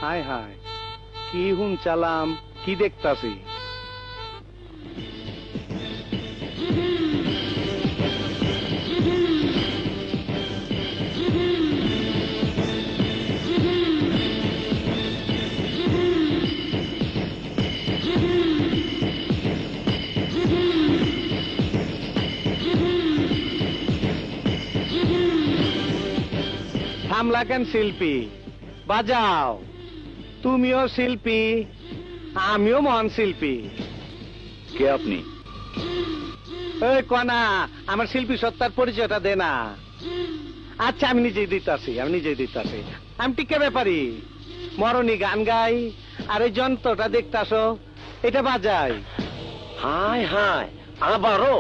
হায় হায়, কি হুন চালাম, কি দেখতাছি? থামলা কেন শিল্পী? বাজাও। তুমিও শিল্পী, আমিও মহান শিল্পী। কে আপনি? এই কনা, আমার শিল্পী সত্তার পরিচয়টা দে না। আচ্ছা, আমি নিজেই দিতাছি। আমি টিকে ব্যাপারি, মরণী গান গাই, আর এই যন্ত্রটা দেখতাছো, এটা বাজাই। হায় হায়, আবারও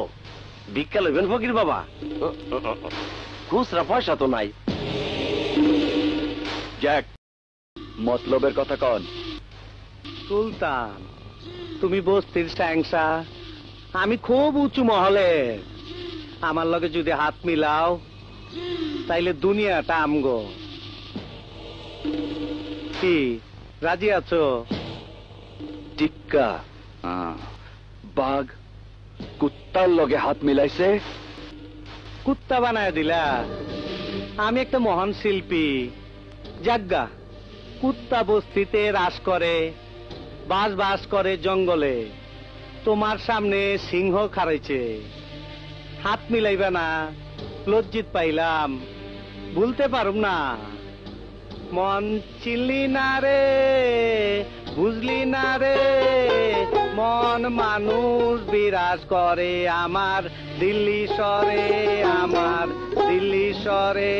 ভিক্ষা লইবেন ফকির বাবা? খুচরা পয়সা তো নাই। জ্যাক, মতলবের কথা কন। সুলতান, তুমি বস্তির স্যাংসা, আমি খুব উঁচু মহলের। আমার লগে যদি হাত মিলাও, তাইলে দুনিয়াটা আমগো। কি রাজি আছো? টিক্কা বাঘ কুত্তার লগে হাত মিলাইছে? কুত্তা বানায় দিলা? আমি একটা মহান শিল্পী। জাগ্গা, কুত্তা বস্তিতে রাস করে, বাস করে জঙ্গলে, তোমার সামনে সিংহ খারাইছে, হাত মিলাইবা না? লজ্জিত পাইলাম, ভুলতে পারুম না। মন চিনলি না রে, বুঝলি না রে, মন মানুষ বিরাজ করে আমার দিল্লি শহরে, আমার দিল্লি শহরে।